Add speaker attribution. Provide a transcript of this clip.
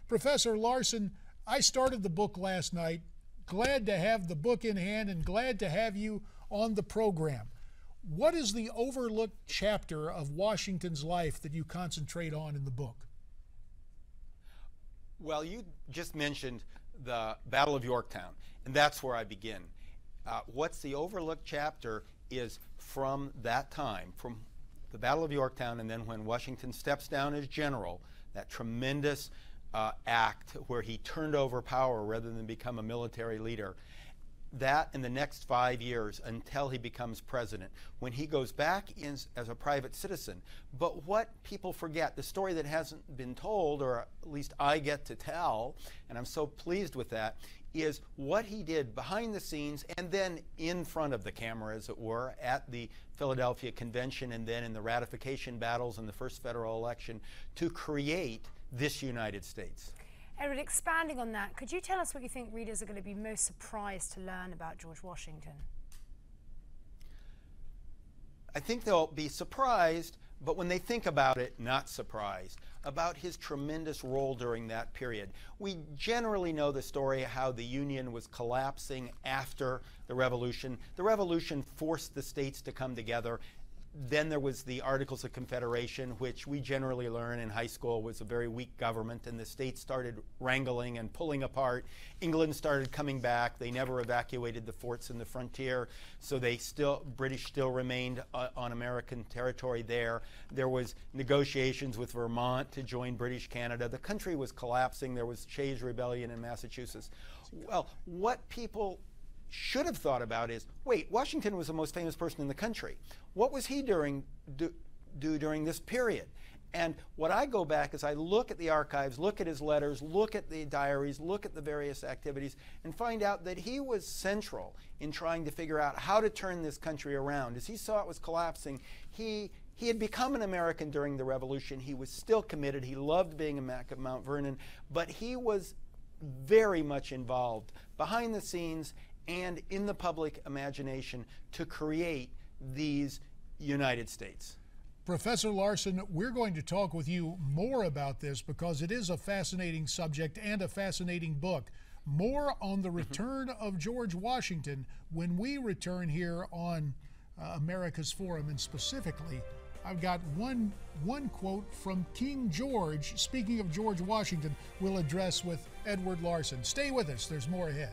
Speaker 1: Professor Larson, I started the book last night. Glad to have the book in hand and glad to have you on the program. What is the overlooked chapter of Washington's life that you concentrate on in the book?
Speaker 2: Well, you just mentioned the Battle of Yorktown, and that's where I begin. What's the overlooked chapter is from that time, from the Battle of Yorktown, and then when Washington steps down as general, that tremendous act where he turned over power rather than become a military leader. That in the next 5 years until he becomes president, when he goes back in as a private citizen. But what people forget, the story that hasn't been told, or at least I get to tell, and I'm so pleased with that, is what he did behind the scenes and then in front of the camera, as it were, at the Philadelphia Convention and then in the ratification battles in the first federal election to create this United States.
Speaker 3: Edward, expanding on that, could you tell us what you think readers are going to be most surprised to learn about George Washington?
Speaker 2: I think they'll be surprised, but when they think about it, not surprised, about his tremendous role during that period. We generally know the story of how the Union was collapsing after the Revolution. The Revolution forced the states to come together. Then there was the Articles of Confederation, which we generally learn in high school was a very weak government, and the states started wrangling and pulling apart. England started coming back. They never evacuated the forts in the frontier, so British still remained on American territory there. There was negotiations with Vermont to join British Canada. The country was collapsing. There was Shays' Rebellion in Massachusetts. Well, what people should have thought about is, wait, Washington was the most famous person in the country. What was he do during this period? And what I go back is I look at the archives, look at his letters, look at the diaries, look at the various activities, and find out that he was central in trying to figure out how to turn this country around. As he saw it was collapsing, he had become an American during the Revolution. He was still committed. He loved being at Mount Vernon, but he was very much involved behind the scenes and in the public imagination to create these United States.
Speaker 1: Professor Larson, we're going to talk with you more about this because it is a fascinating subject and a fascinating book. More on the return of George Washington when we return here on America's Forum, and specifically, I've got one quote from King George, speaking of George Washington, we'll address with Edward Larson. Stay with us, there's more ahead.